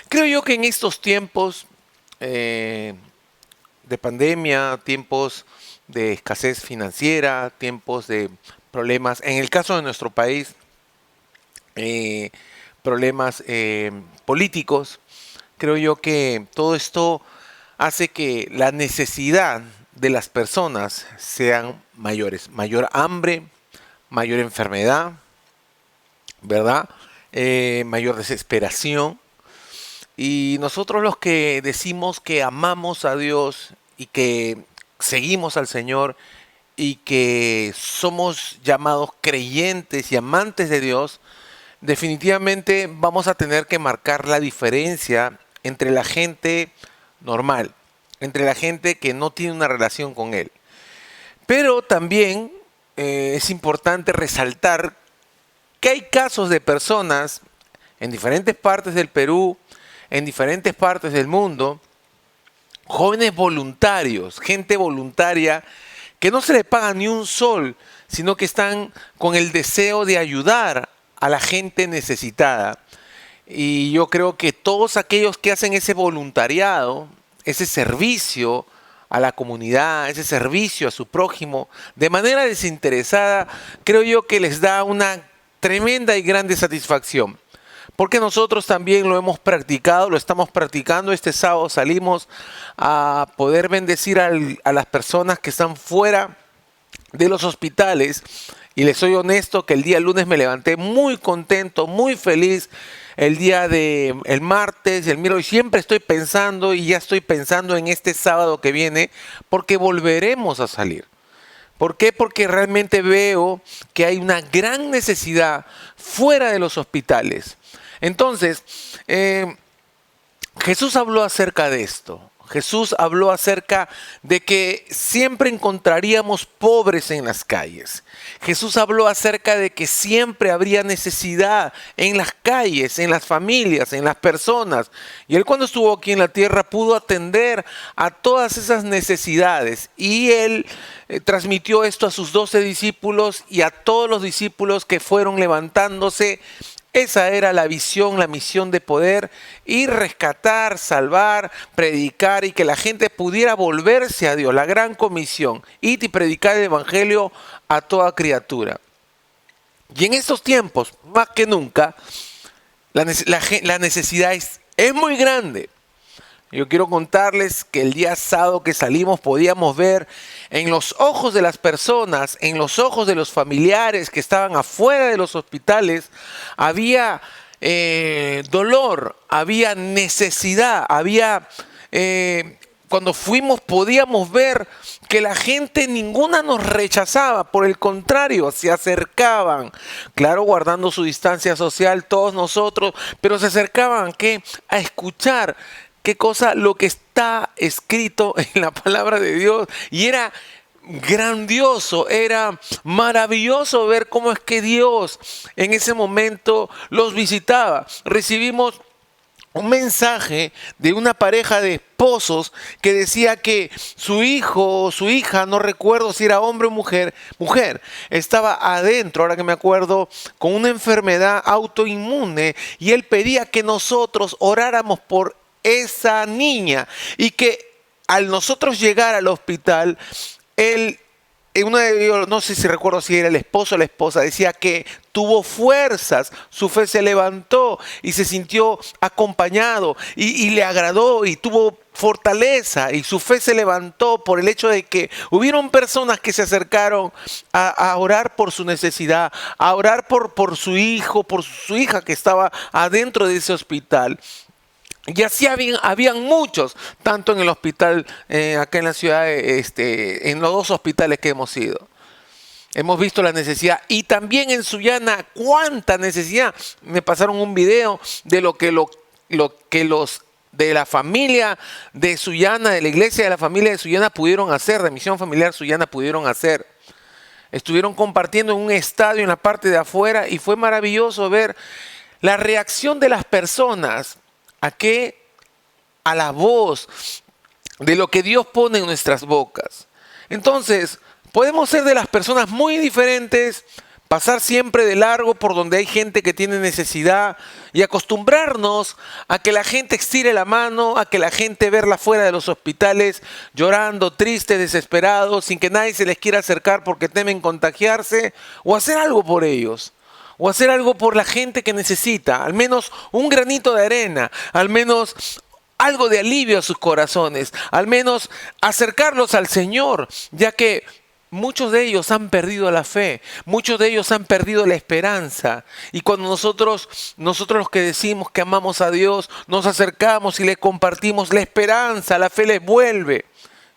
Creo yo que en estos tiempos de pandemia, tiempos de escasez financiera, tiempos de problemas, en el caso de nuestro país, eh, problemas políticos, creo yo que todo esto hace que la necesidad de las personas sean mayores. Mayor hambre, mayor enfermedad, ¿verdad? Mayor desesperación. Y nosotros los que decimos que amamos a Dios y que seguimos al Señor y que somos llamados creyentes y amantes de Dios, definitivamente vamos a tener que marcar la diferencia entre la gente normal, entre la gente que no tiene una relación con Él. Pero también es importante resaltar que hay casos de personas en diferentes partes del Perú, en diferentes partes del mundo, jóvenes voluntarios, gente voluntaria, que no se le paga ni un sol, sino que están con el deseo de ayudar a la gente necesitada. Y yo creo que todos aquellos que hacen ese voluntariado, ese servicio a la comunidad, ese servicio a su prójimo, de manera desinteresada, creo yo que les da una tremenda y grande satisfacción. Porque nosotros también lo hemos practicado, lo estamos practicando. Este sábado salimos a poder bendecir a las personas que están fuera de los hospitales. Y les soy honesto que el día lunes me levanté muy contento, muy feliz. El día de el martes, el miércoles, siempre estoy pensando y ya estoy pensando en este sábado que viene, porque volveremos a salir. ¿Por qué? Porque realmente veo que hay una gran necesidad fuera de los hospitales. Entonces, Jesús habló acerca de esto. Jesús habló acerca de que siempre encontraríamos pobres en las calles. Jesús habló acerca de que siempre habría necesidad en las calles, en las familias, en las personas. Y Él, cuando estuvo aquí en la tierra, pudo atender a todas esas necesidades. Y Él transmitió esto a sus 12 discípulos y a todos los discípulos que fueron levantándose. Esa era la visión, la misión de poder ir, rescatar, salvar, predicar y que la gente pudiera volverse a Dios. La gran comisión, ir y predicar el evangelio a toda criatura. Y en estos tiempos, más que nunca, la necesidad es muy grande. Yo quiero contarles que el día sábado que salimos podíamos ver en los ojos de las personas, en los ojos de los familiares que estaban afuera de los hospitales, había dolor, había necesidad, cuando fuimos podíamos ver que la gente ninguna nos rechazaba, por el contrario, se acercaban, claro, guardando su distancia social todos nosotros, pero se acercaban ¿qué? A escuchar qué cosa, lo que está escrito en la palabra de Dios. Y era grandioso, era maravilloso ver cómo es que Dios en ese momento los visitaba. Recibimos un mensaje de una pareja de esposos que decía que su hijo o su hija, no recuerdo si era hombre o mujer, estaba adentro, ahora que me acuerdo, con una enfermedad autoinmune, y él pedía que nosotros oráramos por esa niña y que al nosotros llegar al hospital, él, uno de ellos, no sé si recuerdo si era el esposo o la esposa, decía que tuvo fuerzas, su fe se levantó y se sintió acompañado y le agradó y tuvo fortaleza y su fe se levantó por el hecho de que hubieron personas que se acercaron a orar por su necesidad, a orar por su hijo, por su hija que estaba adentro de ese hospital. Y así habían muchos, tanto en el hospital, acá en la ciudad, en los dos hospitales que hemos ido. Hemos visto la necesidad. Y también en Sullana, cuánta necesidad. Me pasaron un video de lo que los de la familia de Sullana, de la iglesia de la familia de Sullana pudieron hacer, de Misión Familiar Sullana pudieron hacer. Estuvieron compartiendo en un estadio en la parte de afuera y fue maravilloso ver la reacción de las personas. ¿A qué? A la voz de lo que Dios pone en nuestras bocas. Entonces, podemos ser de las personas muy diferentes, pasar siempre de largo por donde hay gente que tiene necesidad y acostumbrarnos a que la gente estire la mano, a que la gente verla fuera de los hospitales llorando, tristes, desesperados, sin que nadie se les quiera acercar porque temen contagiarse, o hacer algo por ellos, o hacer algo por la gente que necesita, al menos un granito de arena, al menos algo de alivio a sus corazones, al menos acercarlos al Señor, ya que muchos de ellos han perdido la fe, muchos de ellos han perdido la esperanza. Y cuando nosotros los que decimos que amamos a Dios, nos acercamos y le compartimos la esperanza, la fe les vuelve.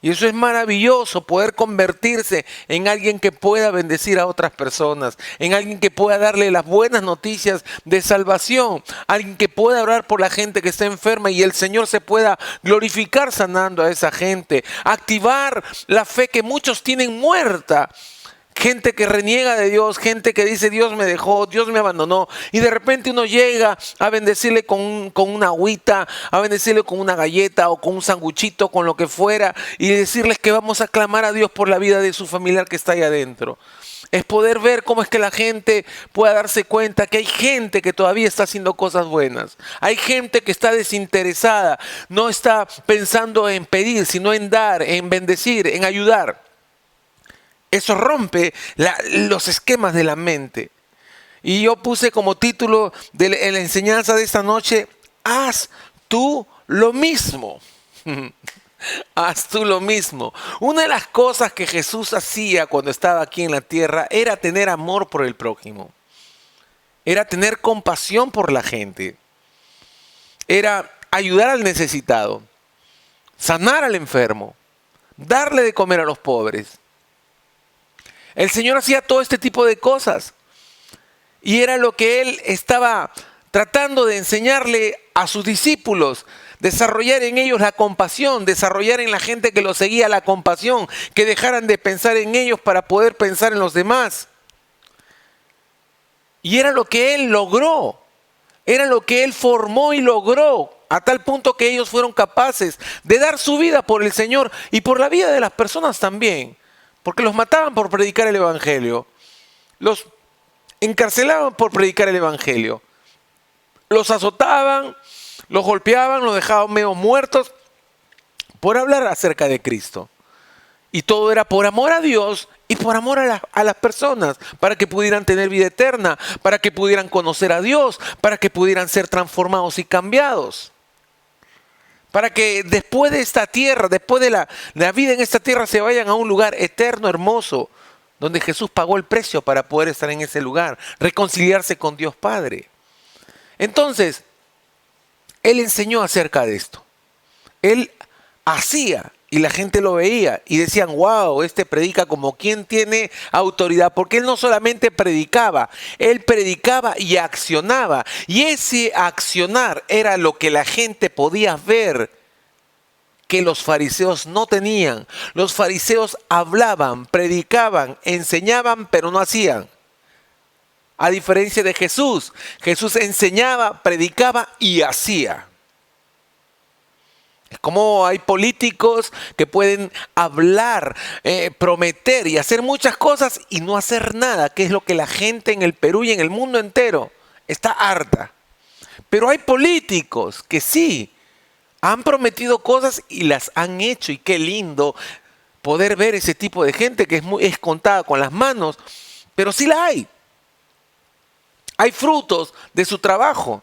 Y eso es maravilloso, poder convertirse en alguien que pueda bendecir a otras personas, en alguien que pueda darle las buenas noticias de salvación, alguien que pueda orar por la gente que está enferma y el Señor se pueda glorificar sanando a esa gente, activar la fe que muchos tienen muerta. Gente que reniega de Dios, gente que dice Dios me dejó, Dios me abandonó. Y de repente uno llega a bendecirle con una agüita, a bendecirle con una galleta o con un sanguchito, con lo que fuera. Y decirles que vamos a clamar a Dios por la vida de su familiar que está ahí adentro. Es poder ver cómo es que la gente pueda darse cuenta que hay gente que todavía está haciendo cosas buenas. Hay gente que está desinteresada, no está pensando en pedir, sino en dar, en bendecir, en ayudar. Eso rompe los esquemas de la mente. Y yo puse como título de la enseñanza de esta noche, haz tú lo mismo. Haz tú lo mismo. Una de las cosas que Jesús hacía cuando estaba aquí en la tierra era tener amor por el prójimo. Era tener compasión por la gente. Era ayudar al necesitado, sanar al enfermo, darle de comer a los pobres. El Señor hacía todo este tipo de cosas y era lo que Él estaba tratando de enseñarle a sus discípulos, desarrollar en ellos la compasión, desarrollar en la gente que lo seguía la compasión, que dejaran de pensar en ellos para poder pensar en los demás. Y era lo que Él logró, era lo que Él formó y logró, a tal punto que ellos fueron capaces de dar su vida por el Señor y por la vida de las personas también. Porque los mataban por predicar el Evangelio. Los encarcelaban por predicar el Evangelio. Los azotaban, los golpeaban, los dejaban medio muertos por hablar acerca de Cristo. Y todo era por amor a Dios y por amor a las personas, para que pudieran tener vida eterna, para que pudieran conocer a Dios, para que pudieran ser transformados y cambiados. Para que después de esta tierra, después de la vida en esta tierra, se vayan a un lugar eterno, hermoso, donde Jesús pagó el precio para poder estar en ese lugar, reconciliarse con Dios Padre. Entonces, Él enseñó acerca de esto. Él hacía y la gente lo veía y decían, wow, este predica como quien tiene autoridad, porque Él no solamente predicaba, Él predicaba y accionaba. Y ese accionar era lo que la gente podía ver que los fariseos no tenían. Los fariseos hablaban, predicaban, enseñaban, pero no hacían. A diferencia de Jesús, Jesús enseñaba, predicaba y hacía. Es como hay políticos que pueden hablar, prometer y hacer muchas cosas y no hacer nada, que es lo que la gente en el Perú y en el mundo entero está harta. Pero hay políticos que sí, han prometido cosas y las han hecho, y qué lindo poder ver ese tipo de gente que es contada con las manos, pero sí la hay. Hay frutos de su trabajo.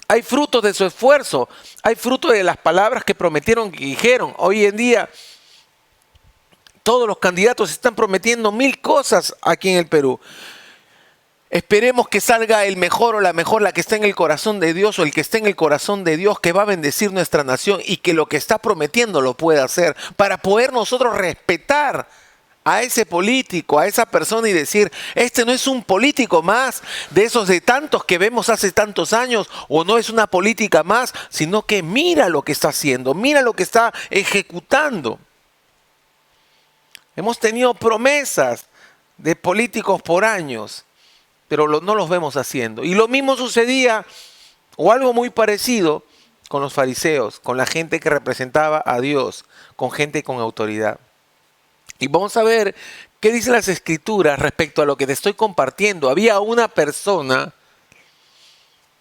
Hay frutos de su esfuerzo, hay frutos de las palabras que prometieron, que dijeron. Hoy en día todos los candidatos están prometiendo 1000 cosas aquí en el Perú. Esperemos que salga el mejor o la mejor, la que está en el corazón de Dios o el que está en el corazón de Dios, que va a bendecir nuestra nación y que lo que está prometiendo lo pueda hacer para poder nosotros respetar a ese político, a esa persona y decir, este no es un político más de esos de tantos que vemos hace tantos años, o no es una política más, sino que mira lo que está haciendo, mira lo que está ejecutando. Hemos tenido promesas de políticos por años, pero no los vemos haciendo. Y lo mismo sucedía, o algo muy parecido, con los fariseos, con la gente que representaba a Dios, con gente con autoridad. Y vamos a ver qué dicen las Escrituras respecto a lo que te estoy compartiendo. Había una persona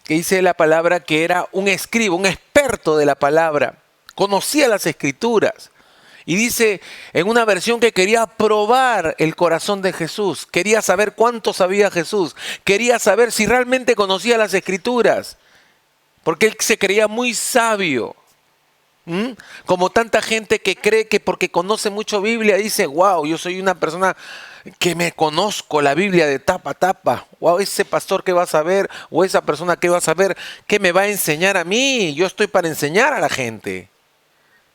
que dice la palabra que era un escriba, un experto de la palabra. Conocía las Escrituras. Y dice en una versión que quería probar el corazón de Jesús. Quería saber cuánto sabía Jesús. Quería saber si realmente conocía las Escrituras. Porque él se creía muy sabio. Como tanta gente que cree que porque conoce mucho Biblia dice, wow, yo soy una persona que me conozco la Biblia de tapa a tapa. Wow, ese pastor que va a saber, o esa persona que va a saber, ¿qué me va a enseñar a mí? Yo estoy para enseñar a la gente.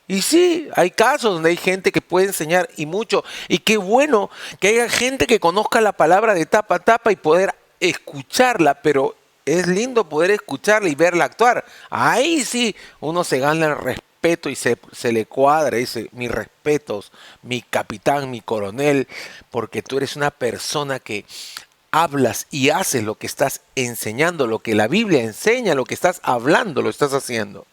Y sí, hay casos donde hay gente que puede enseñar y mucho. Y qué bueno que haya gente que conozca la palabra de tapa a tapa y poder escucharla, pero es lindo poder escucharla y verla actuar. Ahí sí uno se gana el respeto y se le cuadra, dice, mis respetos, mi capitán, mi coronel, porque tú eres una persona que hablas y haces lo que estás enseñando, lo que la Biblia enseña, lo que estás hablando, lo estás haciendo.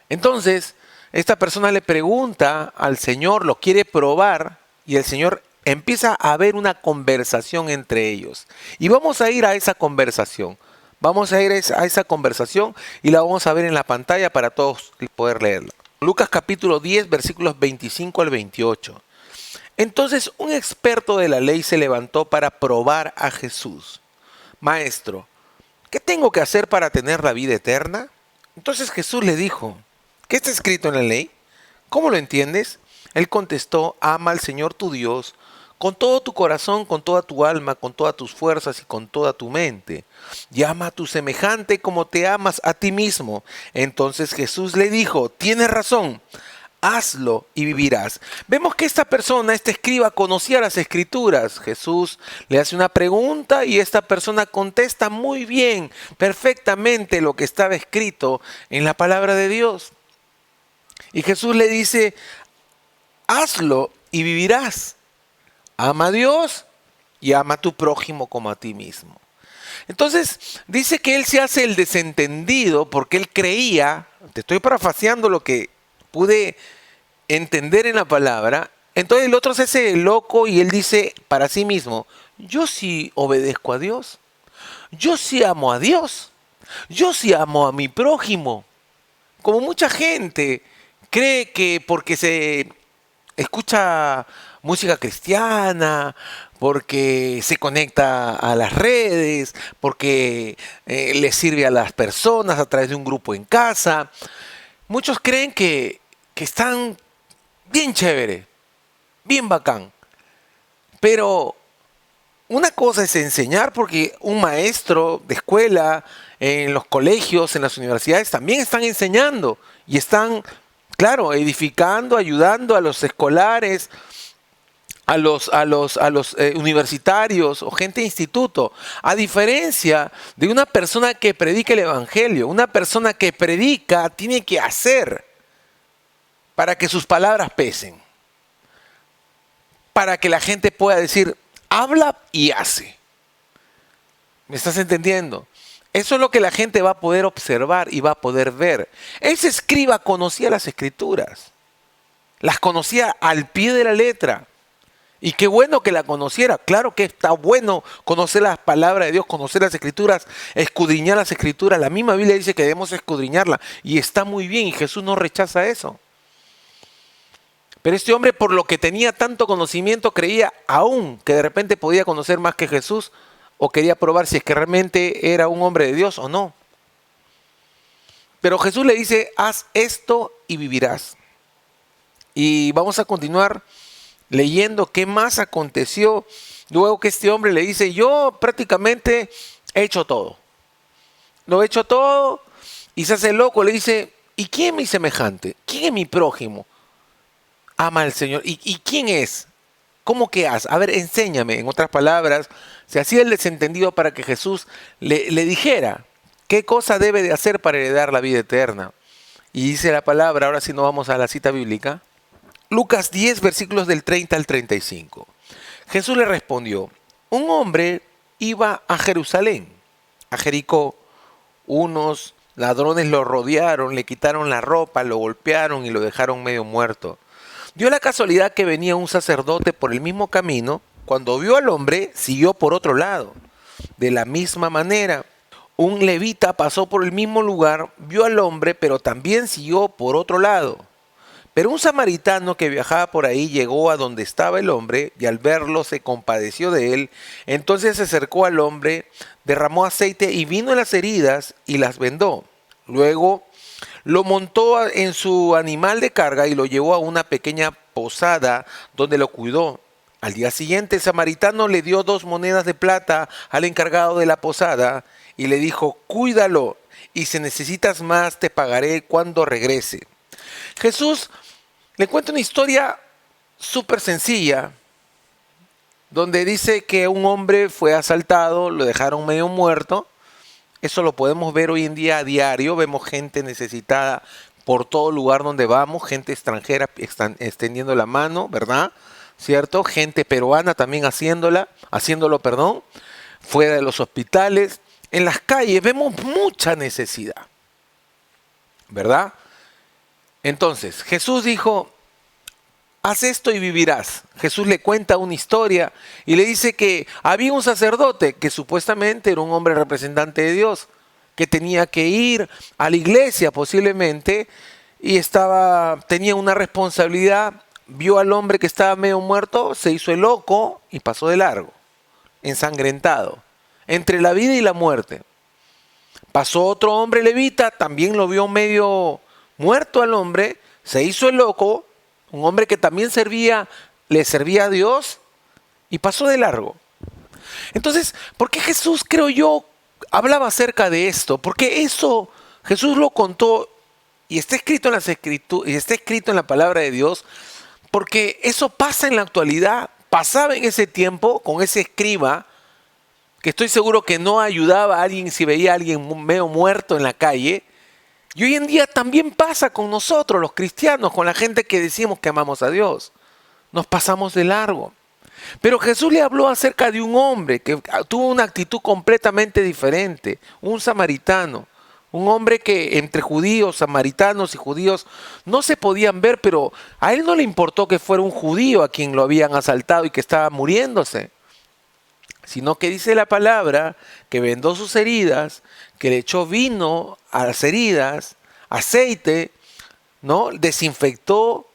Entonces, esta persona le pregunta al Señor, lo quiere probar, y el Señor empieza a haber una conversación entre ellos. Y vamos a ir a esa conversación. Vamos a ir a esa conversación y la vamos a ver en la pantalla para todos poder leerla. Lucas capítulo 10, versículos 25 al 28. Entonces un experto de la ley se levantó para probar a Jesús. Maestro, ¿qué tengo que hacer para tener la vida eterna? Entonces Jesús le dijo, ¿qué está escrito en la ley? ¿Cómo lo entiendes? Él contestó, ama al Señor tu Dios con todo tu corazón, con toda tu alma, con todas tus fuerzas y con toda tu mente. Y ama a tu semejante como te amas a ti mismo. Entonces Jesús le dijo, tienes razón, hazlo y vivirás. Vemos que esta persona, este escriba, conocía las Escrituras. Jesús le hace una pregunta y esta persona contesta muy bien, perfectamente lo que estaba escrito en la palabra de Dios. Y Jesús le dice, hazlo y vivirás. Ama a Dios y ama a tu prójimo como a ti mismo. Entonces dice que él se hace el desentendido porque él creía, te estoy parafaseando lo que pude entender en la palabra. Entonces el otro se hace el loco y él dice para sí mismo, yo sí obedezco a Dios, yo sí amo a Dios, yo sí amo a mi prójimo. Como mucha gente cree que porque se escucha música cristiana, porque se conecta a las redes, porque le sirve a las personas a través de un grupo en casa. Muchos creen que están bien chévere, bien bacán. Pero una cosa es enseñar, porque un maestro de escuela, en los colegios, en las universidades, también están enseñando y están, claro, edificando, ayudando a los escolares, a los universitarios o gente de instituto. A diferencia de una persona que predica el evangelio, una persona que predica tiene que hacer para que sus palabras pesen, para que la gente pueda decir, habla y hace. ¿Me estás entendiendo? Eso es lo que la gente va a poder observar y va a poder ver. Ese escriba conocía las Escrituras, las conocía al pie de la letra. Y qué bueno que la conociera. Claro que está bueno conocer las palabras de Dios, conocer las Escrituras, escudriñar las Escrituras. La misma Biblia dice que debemos escudriñarla y está muy bien y Jesús no rechaza eso. Pero este hombre, por lo que tenía tanto conocimiento, creía aún que de repente podía conocer más que Jesús o quería probar si es que realmente era un hombre de Dios o no. Pero Jesús le dice, haz esto y vivirás. Y vamos a continuar leyendo qué más aconteció luego que este hombre le dice, yo prácticamente he hecho todo. Lo he hecho todo y se hace loco, le dice, ¿y quién es mi semejante? ¿Quién es mi prójimo? Ama al Señor. ¿Y quién es? ¿Cómo que hace? A ver, enséñame. En otras palabras, se hacía el desentendido para que Jesús le dijera qué cosa debe de hacer para heredar la vida eterna. Y dice la palabra, ahora sí nos vamos a la cita bíblica, Lucas 10, versículos del 30 al 35. Jesús le respondió, un hombre iba a Jerusalén, a Jericó. Unos ladrones lo rodearon, le quitaron la ropa, lo golpearon y lo dejaron medio muerto. Dio la casualidad que venía un sacerdote por el mismo camino. Cuando vio al hombre, siguió por otro lado. De la misma manera, un levita pasó por el mismo lugar, vio al hombre, pero también siguió por otro lado. Pero un samaritano que viajaba por ahí llegó a donde estaba el hombre y al verlo se compadeció de él. Entonces se acercó al hombre, derramó aceite y vino en las heridas y las vendó. Luego lo montó en su animal de carga y lo llevó a una pequeña posada donde lo cuidó. Al día siguiente el samaritano le dio 2 monedas de plata al encargado de la posada y le dijo: cuídalo, y si necesitas más te pagaré cuando regrese. Jesús le cuenta una historia súper sencilla, donde dice que un hombre fue asaltado, lo dejaron medio muerto. Eso lo podemos ver hoy en día a diario. Vemos gente necesitada por todo lugar donde vamos, gente extranjera extendiendo la mano, ¿verdad? ¿Cierto? Gente peruana también haciéndolo, perdón, fuera de los hospitales. En las calles vemos mucha necesidad, ¿verdad? Entonces, Jesús dijo: haz esto y vivirás. Jesús le cuenta una historia y le dice que había un sacerdote que supuestamente era un hombre representante de Dios, que tenía que ir a la iglesia posiblemente y tenía una responsabilidad. Vio al hombre que estaba medio muerto, se hizo el loco y pasó de largo, ensangrentado, entre la vida y la muerte. Pasó otro hombre levita, también lo vio medio muerto al hombre, se hizo el loco, un hombre que también le servía a Dios y pasó de largo. Entonces, ¿por qué Jesús, creo yo, hablaba acerca de esto? Porque eso Jesús lo contó y está escrito en las escrituras, y está escrito en la palabra de Dios, porque eso pasa en la actualidad, pasaba en ese tiempo con ese escriba, que estoy seguro que no ayudaba a alguien si veía a alguien medio muerto en la calle. Y hoy en día también pasa con nosotros, los cristianos, con la gente que decimos que amamos a Dios. Nos pasamos de largo. Pero Jesús le habló acerca de un hombre que tuvo una actitud completamente diferente, un samaritano. Un hombre que entre judíos, samaritanos y judíos no se podían ver, pero a él no le importó que fuera un judío a quien lo habían asaltado y que estaba muriéndose. Sino que dice la palabra que vendó sus heridas, que le echó vino a las heridas, aceite, ¿no? Desinfectó,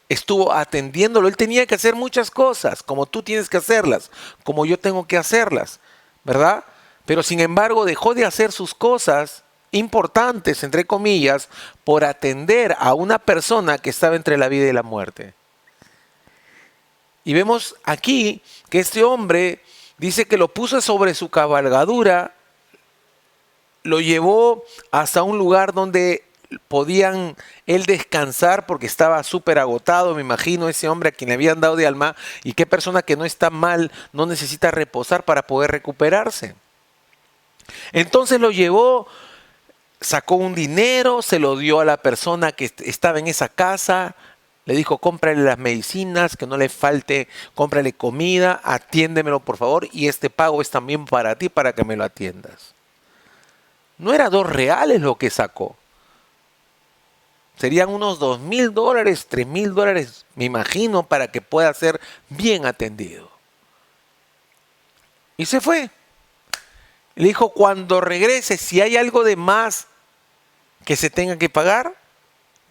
estuvo atendiéndolo. Él tenía que hacer muchas cosas, como tú tienes que hacerlas, como yo tengo que hacerlas, ¿verdad? Pero sin embargo dejó de hacer sus cosas importantes, entre comillas, por atender a una persona que estaba entre la vida y la muerte. Y vemos aquí que este hombre dice que lo puso sobre su cabalgadura, lo llevó hasta un lugar donde podían él descansar porque estaba súper agotado, me imagino, ese hombre a quien le habían dado de alma, y qué persona que no está mal no necesita reposar para poder recuperarse. Entonces lo llevó, sacó un dinero, se lo dio a la persona que estaba en esa casa, le dijo: cómprale las medicinas, que no le falte, cómprale comida, atiéndemelo por favor, y este pago es también para ti, para que me lo atiendas. No era $2 lo que sacó. Serían unos $2,000, $3,000, me imagino, para que pueda ser bien atendido. Y se fue. Le dijo: cuando regrese, si hay algo de más que se tenga que pagar,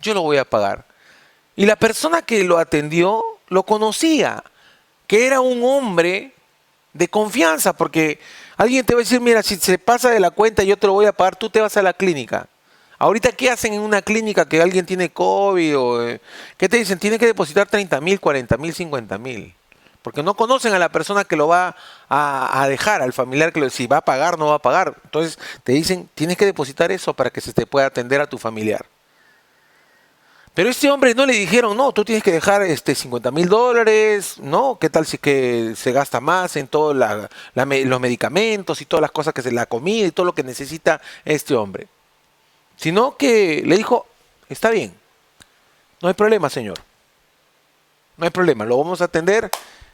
yo lo voy a pagar. Y la persona que lo atendió lo conocía, que era un hombre de confianza, porque alguien te va a decir: mira, si se pasa de la cuenta yo te lo voy a pagar, tú te vas a la clínica. Ahorita, ¿qué hacen en una clínica que alguien tiene COVID? ¿Qué te dicen? Tiene que depositar 30,000, 40,000, 50,000. Porque no conocen a la persona que lo va a dejar, al familiar si va a pagar o no va a pagar. Entonces te dicen: tienes que depositar eso para que se te pueda atender a tu familiar. Pero a este hombre no le dijeron: no, tú tienes que dejar $50,000, ¿no? ¿Qué tal si que se gasta más en todos los medicamentos y todas las cosas la comida y todo lo que necesita este hombre? Sino que le dijo: está bien, no hay problema, señor. No hay problema, lo vamos a atender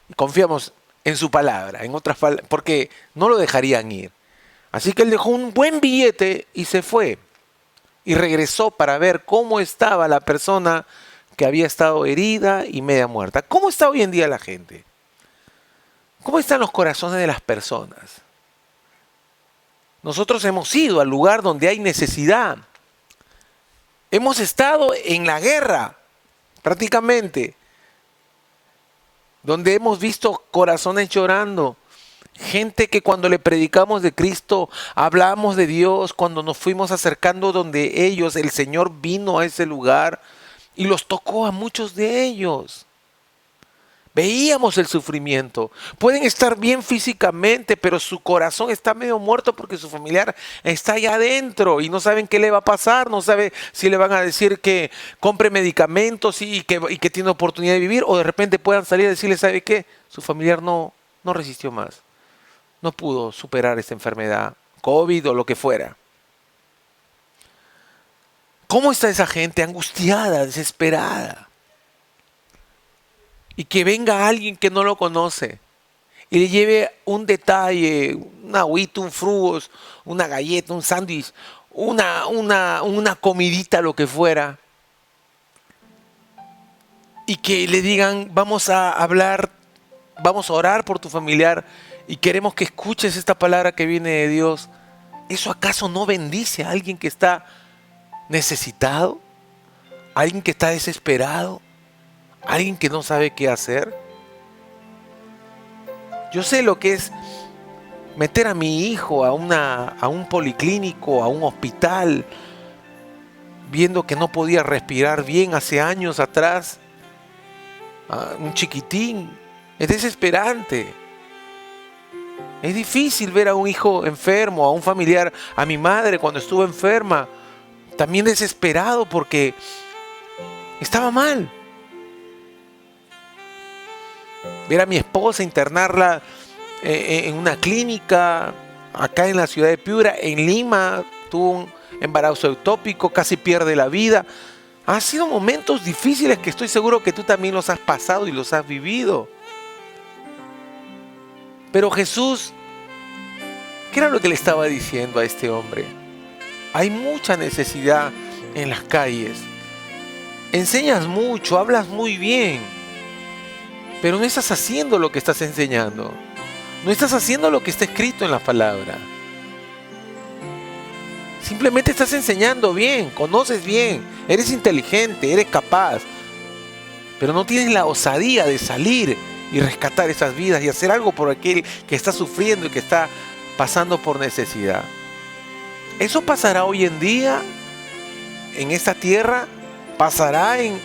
y confiamos en su palabra, en otras palabras, porque no lo dejarían ir. Así que él dejó un buen billete y se fue. Y regresó para ver cómo estaba la persona que había estado herida y media muerta. ¿Cómo está hoy en día la gente? ¿Cómo están los corazones de las personas? Nosotros hemos ido al lugar donde hay necesidad. Hemos estado en la guerra, prácticamente, donde hemos visto corazones llorando. Gente que cuando le predicamos de Cristo, hablamos de Dios, cuando nos fuimos acercando donde ellos, el Señor vino a ese lugar y los tocó a muchos de ellos. Veíamos el sufrimiento. Pueden estar bien físicamente, pero su corazón está medio muerto porque su familiar está allá adentro y no saben qué le va a pasar, no saben si le van a decir que compre medicamentos y que tiene oportunidad de vivir, o de repente puedan salir y decirle, ¿sabe qué? Su familiar no resistió más, no pudo superar esta enfermedad, COVID o lo que fuera. ¿Cómo está esa gente angustiada, desesperada? Y que venga alguien que no lo conoce y le lleve un detalle, un agüita, un frugos, una galleta, un sándwich, una comidita, lo que fuera. Y que le digan, vamos a hablar, vamos a orar por tu familiar y queremos que escuches esta palabra que viene de Dios. ¿Eso acaso no bendice a alguien que está necesitado? ¿A alguien que está desesperado? ¿Alguien que no sabe qué hacer? Yo sé lo que es meter a mi hijo a un policlínico, a un hospital, viendo que no podía respirar bien hace años atrás. Un chiquitín. Es desesperante. Es difícil ver a un hijo enfermo, a un familiar, a mi madre cuando estuvo enferma, también desesperado porque estaba mal. Ver a mi esposa internarla en una clínica acá en la ciudad de Piura, en Lima, tuvo un embarazo ectópico, casi pierde la vida. Han sido momentos difíciles que estoy seguro que tú también los has pasado y los has vivido. Pero Jesús, ¿qué era lo que le estaba diciendo a este hombre? Hay mucha necesidad en las calles. Enseñas mucho, hablas muy bien, pero no estás haciendo lo que estás enseñando. No estás haciendo lo que está escrito en la palabra. Simplemente estás enseñando bien, conoces bien, eres inteligente, eres capaz, pero no tienes la osadía de salir y rescatar esas vidas y hacer algo por aquel que está sufriendo y que está pasando por necesidad. Eso pasará hoy en día en esta tierra, pasará en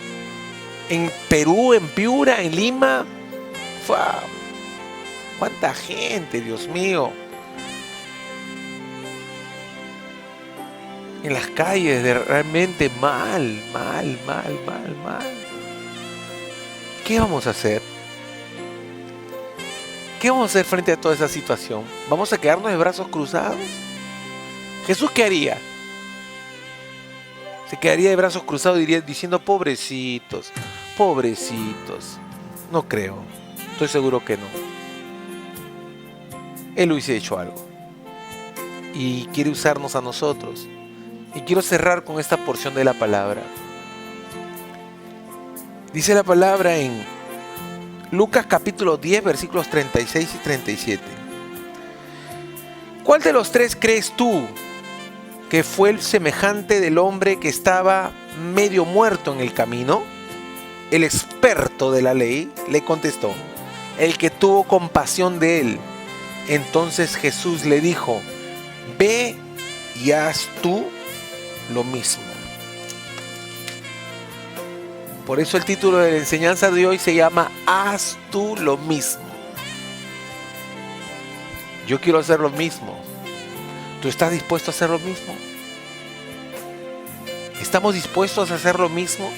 Perú, en Piura, en Lima. ¡Wow! ¡Cuánta gente, Dios mío! En las calles, realmente mal. ¿Qué vamos a hacer? ¿Qué vamos a hacer frente a toda esa situación? ¿Vamos a quedarnos de brazos cruzados? ¿Jesús qué haría? Se quedaría de brazos cruzados diciendo, pobrecitos. No creo. Estoy seguro que no. Él hubiese hecho algo. Y quiere usarnos a nosotros. Y quiero cerrar con esta porción de la palabra. Dice la palabra en Lucas capítulo 10, versículos 36 y 37. ¿Cuál de los tres crees tú que fue el semejante del hombre que estaba medio muerto en el camino? El experto de la ley le contestó, el que tuvo compasión de él. Entonces Jesús le dijo, ve y haz tú lo mismo. Por eso el título de la enseñanza de hoy se llama Haz tú lo mismo. Yo quiero hacer lo mismo. ¿Tú estás dispuesto a hacer lo mismo? ¿Estamos dispuestos a hacer lo mismo?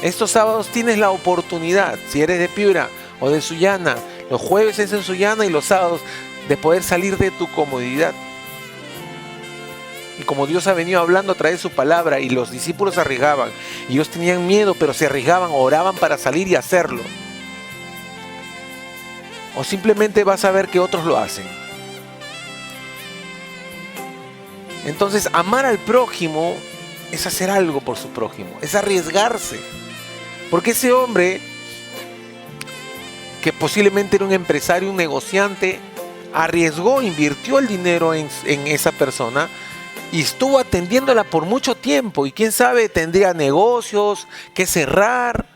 Estos sábados tienes la oportunidad, si eres de Piura o de Sullana, los jueves es en Sullana y los sábados, de poder salir de tu comodidad. Y como Dios ha venido hablando a través de su palabra y los discípulos se arriesgaban, y ellos tenían miedo, pero se arriesgaban, oraban para salir y hacerlo. O simplemente vas a ver que otros lo hacen. Entonces, amar al prójimo es hacer algo por su prójimo, es arriesgarse. Porque ese hombre, que posiblemente era un empresario, un negociante, arriesgó, invirtió el dinero en esa persona y estuvo atendiéndola por mucho tiempo. Y quién sabe, tendría negocios que cerrar,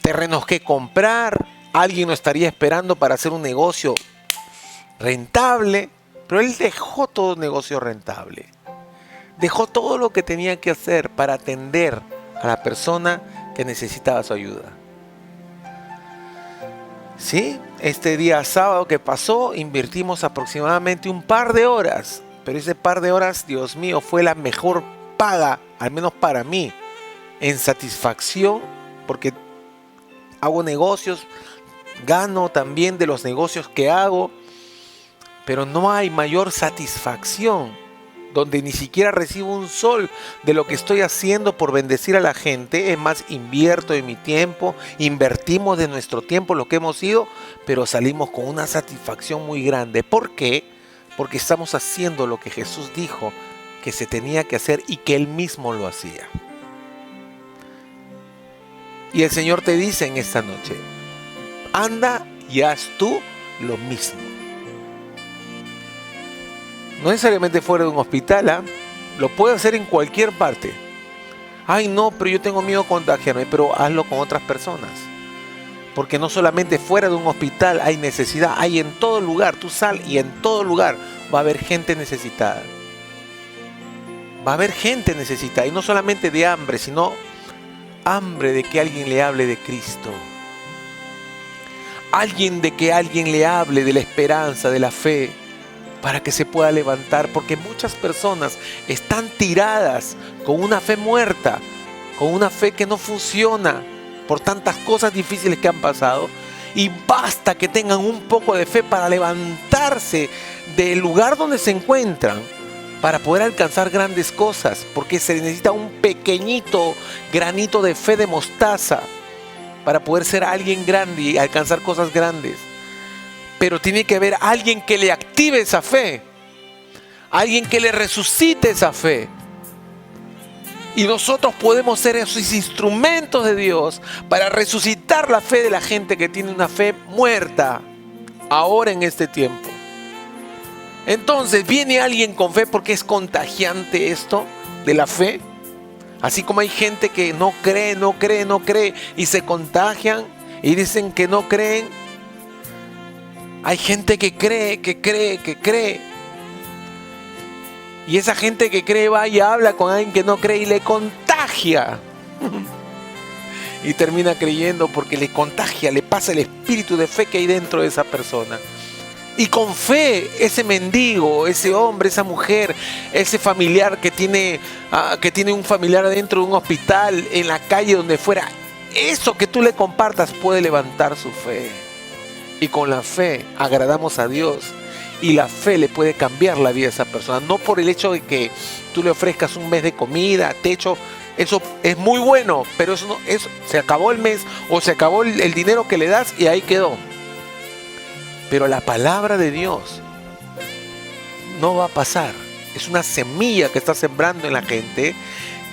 terrenos que comprar, alguien lo estaría esperando para hacer un negocio rentable. Pero él dejó todo negocio rentable. Dejó todo lo que tenía que hacer para atender a la persona que necesitaba su ayuda. Sí, este día sábado que pasó, invertimos aproximadamente un par de horas. Pero ese par de horas, Dios mío, fue la mejor paga, al menos para mí, en satisfacción, porque hago negocios, gano también de los negocios que hago, pero no hay mayor satisfacción donde ni siquiera recibo un sol de lo que estoy haciendo por bendecir a la gente. Es más, invierto de mi tiempo, invertimos de nuestro tiempo lo que hemos ido, pero salimos con una satisfacción muy grande. ¿Por qué? Porque estamos haciendo lo que Jesús dijo que se tenía que hacer y que Él mismo lo hacía. Y el Señor te dice en esta noche, anda y haz tú lo mismo. No necesariamente fuera de un hospital, ¿eh? Lo puedes hacer en cualquier parte. Ay, no, pero yo tengo miedo a contagiarme. Pero hazlo con otras personas. Porque no solamente fuera de un hospital hay necesidad, hay en todo lugar. Tú sal y en todo lugar va a haber gente necesitada. Va a haber gente necesitada. Y no solamente de hambre, sino hambre de que alguien le hable de Cristo. De que alguien le hable de la esperanza, de la fe, para que se pueda levantar, porque muchas personas están tiradas con una fe muerta, con una fe que no funciona por tantas cosas difíciles que han pasado, y basta que tengan un poco de fe para levantarse del lugar donde se encuentran, para poder alcanzar grandes cosas, porque se necesita un pequeñito granito de fe de mostaza para poder ser alguien grande y alcanzar cosas grandes. Pero tiene que haber alguien que le active esa fe. Alguien que le resucite esa fe. Y nosotros podemos ser esos instrumentos de Dios para resucitar la fe de la gente que tiene una fe muerta ahora en este tiempo. Entonces viene alguien con fe, porque es contagiante esto de la fe. Así como hay gente que no cree y se contagian y dicen que no creen. Hay gente que cree. Y esa gente que cree va y habla con alguien que no cree y le contagia. Y termina creyendo porque le contagia, le pasa el espíritu de fe que hay dentro de esa persona. Y con fe, ese mendigo, ese hombre, esa mujer, ese familiar que tiene un familiar dentro de un hospital, en la calle, donde fuera, eso que tú le compartas puede levantar su fe. Y con la fe agradamos a Dios. Y la fe le puede cambiar la vida a esa persona. No por el hecho de que tú le ofrezcas un mes de comida, techo. Eso es muy bueno, pero eso se acabó el mes o se acabó el dinero que le das y ahí quedó. Pero la palabra de Dios no va a pasar. Es una semilla que estás sembrando en la gente.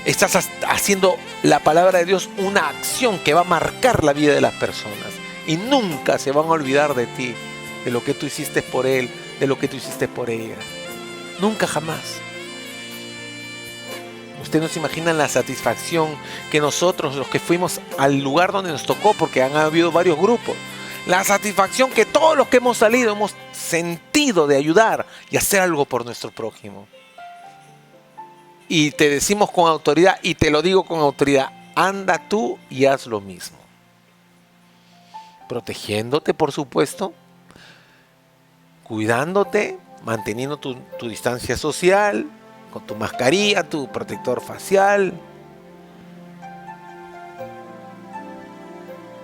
Estás haciendo la palabra de Dios una acción que va a marcar la vida de las personas. Y nunca se van a olvidar de ti, de lo que tú hiciste por él, de lo que tú hiciste por ella. Nunca, jamás. Ustedes no se imaginan la satisfacción que nosotros, los que fuimos al lugar donde nos tocó, porque han habido varios grupos, la satisfacción que todos los que hemos salido hemos sentido de ayudar y hacer algo por nuestro prójimo. Y te decimos con autoridad, y te lo digo con autoridad, anda tú y haz lo mismo. Protegiéndote, por supuesto, cuidándote, manteniendo tu distancia social, con tu mascarilla, tu protector facial.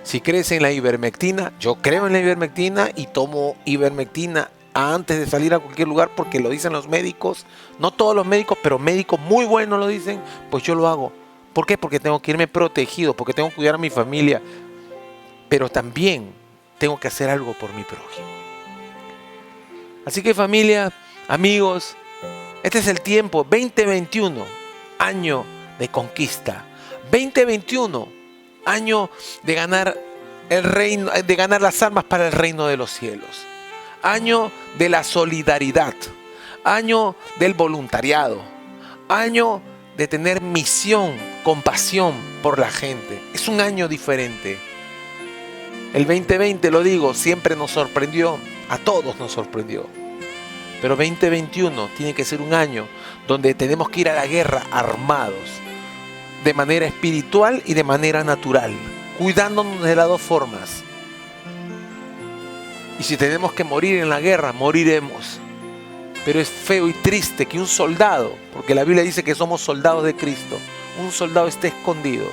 Si crees en la ivermectina, yo creo en la ivermectina y tomo ivermectina antes de salir a cualquier lugar porque lo dicen los médicos. No todos los médicos, pero médicos muy buenos lo dicen, pues yo lo hago. ¿Por qué? Porque tengo que irme protegido, porque tengo que cuidar a mi familia. Pero también tengo que hacer algo por mi prójimo. Así que familia, amigos, este es el tiempo 2021 año de conquista. 2021, año de ganar el reino, de ganar las almas para el reino de los cielos. Año de la solidaridad, año del voluntariado, año de tener misión, compasión por la gente. Es un año diferente. El 2020, lo digo, siempre nos sorprendió, a todos nos sorprendió. Pero 2021 tiene que ser un año donde tenemos que ir a la guerra armados, de manera espiritual y de manera natural, cuidándonos de las dos formas. Y si tenemos que morir en la guerra, moriremos. Pero es feo y triste que un soldado, porque la Biblia dice que somos soldados de Cristo, un soldado esté escondido.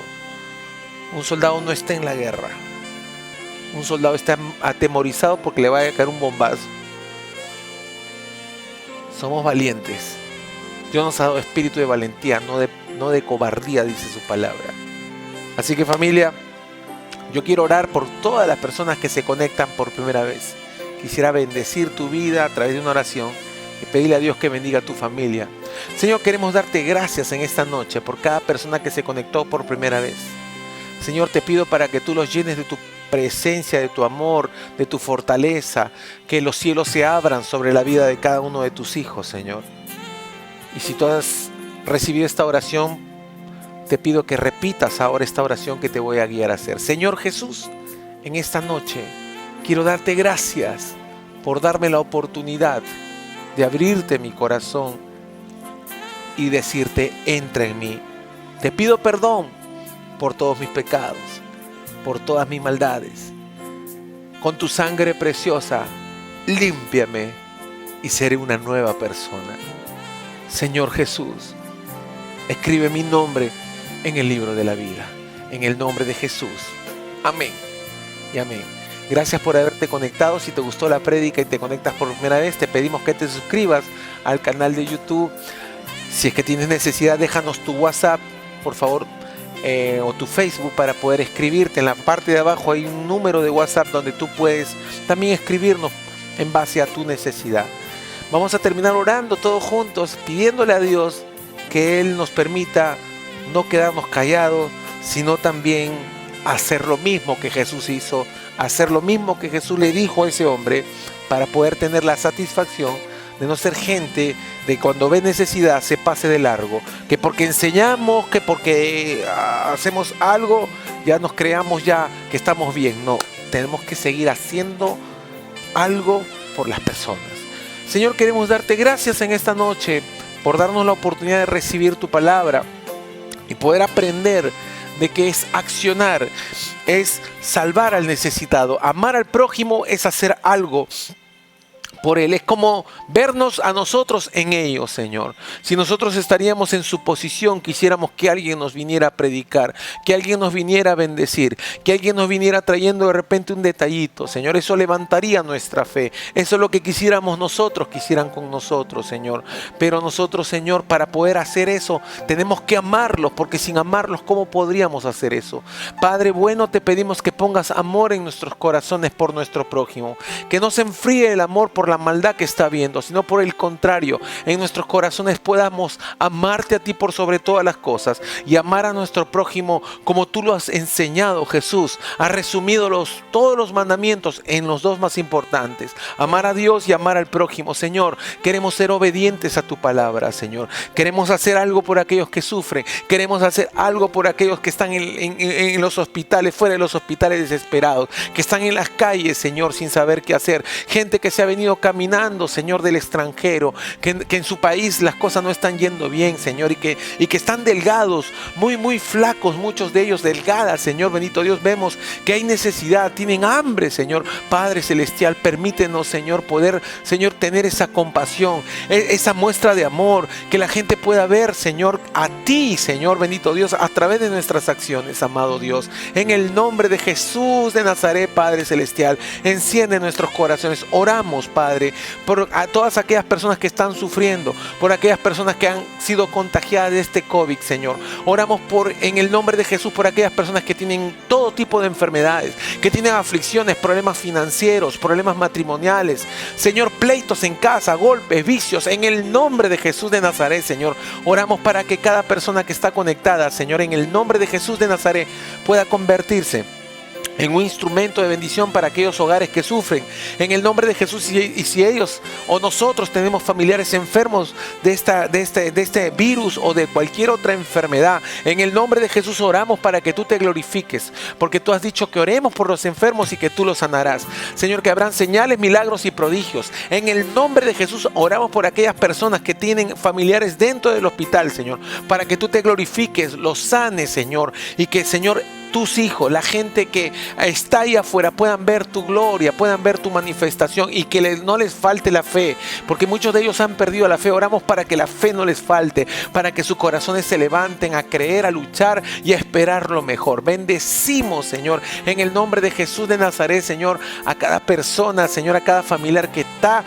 Un soldado no está en la guerra. Un soldado está atemorizado porque le va a caer un bombazo. Somos valientes. Dios nos ha dado espíritu de valentía, no de cobardía, dice su palabra. Así que, familia, yo quiero orar por todas las personas que se conectan por primera vez. Quisiera bendecir tu vida a través de una oración y pedirle a Dios que bendiga a tu familia. Señor, queremos darte gracias en esta noche por cada persona que se conectó por primera vez. Señor, te pido para que tú los llenes de tu presencia, de tu amor, de tu fortaleza, que los cielos se abran sobre la vida de cada uno de tus hijos, Señor. Y si tú has recibido esta oración, te pido que repitas ahora esta oración que te voy a guiar a hacer. Señor Jesús, en esta noche quiero darte gracias por darme la oportunidad de abrirte mi corazón y decirte, entra en mí. Te pido perdón por todos mis pecados, por todas mis maldades. Con tu sangre preciosa, límpiame y seré una nueva persona. Señor Jesús, escribe mi nombre en el libro de la vida. En el nombre de Jesús. Amén y amén. Gracias por haberte conectado. Si te gustó la prédica y te conectas por primera vez, te pedimos que te suscribas al canal de YouTube. Si es que tienes necesidad, déjanos tu WhatsApp, por favor, o tu Facebook para poder escribirte. En la parte de abajo hay un número de WhatsApp donde tú puedes también escribirnos en base a tu necesidad. Vamos a terminar orando todos juntos, pidiéndole a Dios que Él nos permita no quedarnos callados, sino también hacer lo mismo que Jesús hizo, hacer lo mismo que Jesús le dijo a ese hombre, para poder tener la satisfacción de no ser gente de cuando ve necesidad se pase de largo, que porque enseñamos, que porque hacemos algo, ya nos creamos ya que estamos bien. No, tenemos que seguir haciendo algo por las personas. Señor, queremos darte gracias en esta noche por darnos la oportunidad de recibir tu palabra y poder aprender de que es accionar, es salvar al necesitado. Amar al prójimo es hacer algo por Él. Es como vernos a nosotros en ellos, Señor. Si nosotros estaríamos en su posición, quisiéramos que alguien nos viniera a predicar, que alguien nos viniera a bendecir, que alguien nos viniera trayendo de repente un detallito, Señor. Eso levantaría nuestra fe. Eso es lo que quisiéramos nosotros, quisieran con nosotros, Señor. Pero nosotros, Señor, para poder hacer eso, tenemos que amarlos, porque sin amarlos, ¿cómo podríamos hacer eso? Padre bueno, te pedimos que pongas amor en nuestros corazones por nuestro prójimo, que no se enfríe el amor por la maldad que está viendo, sino por el contrario, en nuestros corazones podamos amarte a ti por sobre todas las cosas y amar a nuestro prójimo como tú lo has enseñado, Jesús. Has resumido todos los mandamientos en los dos más importantes: amar a Dios y amar al prójimo. Señor, queremos ser obedientes a tu palabra, Señor. Queremos hacer algo por aquellos que sufren, queremos hacer algo por aquellos que están en los hospitales, fuera de los hospitales, desesperados, que están en las calles, Señor, sin saber qué hacer. Gente que se ha venido caminando, Señor, del extranjero, que en su país las cosas no están yendo bien, Señor, y que están delgados, muy flacos, muchos de ellos delgadas, Señor, bendito Dios. Vemos que hay necesidad, tienen hambre, Señor. Padre celestial, permítenos, Señor, poder, Señor, tener esa compasión, esa muestra de amor, que la gente pueda ver, Señor, a ti, Señor, bendito Dios, a través de nuestras acciones, amado Dios. En el nombre de Jesús de Nazaret, Padre celestial, enciende nuestros corazones. Oramos, Padre, Padre, por a todas aquellas personas que están sufriendo, por aquellas personas que han sido contagiadas de este COVID, Señor. Oramos en el nombre de Jesús por aquellas personas que tienen todo tipo de enfermedades, que tienen aflicciones, problemas financieros, problemas matrimoniales, Señor, pleitos en casa, golpes, vicios, en el nombre de Jesús de Nazaret, Señor. Oramos para que cada persona que está conectada, Señor, en el nombre de Jesús de Nazaret, pueda convertirse en un instrumento de bendición para aquellos hogares que sufren, en el nombre de Jesús. Y si ellos o nosotros tenemos familiares enfermos de este virus o de cualquier otra enfermedad, en el nombre de Jesús oramos para que tú te glorifiques, porque tú has dicho que oremos por los enfermos y que tú los sanarás. Señor, que habrán señales, milagros y prodigios. En el nombre de Jesús oramos por aquellas personas que tienen familiares dentro del hospital, Señor, para que tú te glorifiques, los sanes, Señor, y que, Señor, tus hijos, la gente que está ahí afuera, puedan ver tu gloria, puedan ver tu manifestación, y que no les falte la fe, porque muchos de ellos han perdido la fe. Oramos para que la fe no les falte, para que sus corazones se levanten a creer, a luchar y a esperar lo mejor. Bendecimos, Señor, en el nombre de Jesús de Nazaret, Señor, a cada persona, Señor, a cada familiar que está,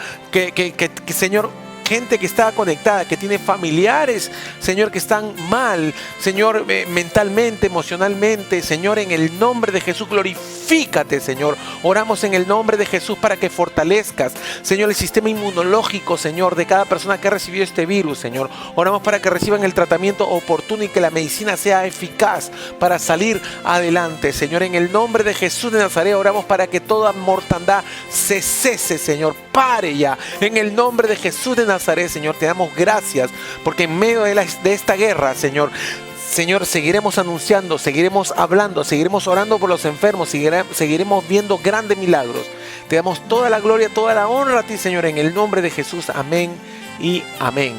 Señor, gente que está conectada, que tiene familiares, Señor, que están mal, Señor, mentalmente, emocionalmente, Señor, en el nombre de Jesús, glorifícate, Señor. Oramos en el nombre de Jesús para que fortalezcas, Señor, el sistema inmunológico, Señor, de cada persona que ha recibido este virus, Señor. Oramos para que reciban el tratamiento oportuno y que la medicina sea eficaz para salir adelante, Señor. En el nombre de Jesús de Nazaret oramos para que toda mortandad se cese, Señor, pare ya. En el nombre de Jesús de Nazaret, Señor, te damos gracias porque en medio de esta guerra, Señor, seguiremos anunciando, seguiremos hablando, seguiremos orando por los enfermos, seguiremos viendo grandes milagros. Te damos toda la gloria, toda la honra a ti, Señor, en el nombre de Jesús. Amén y amén.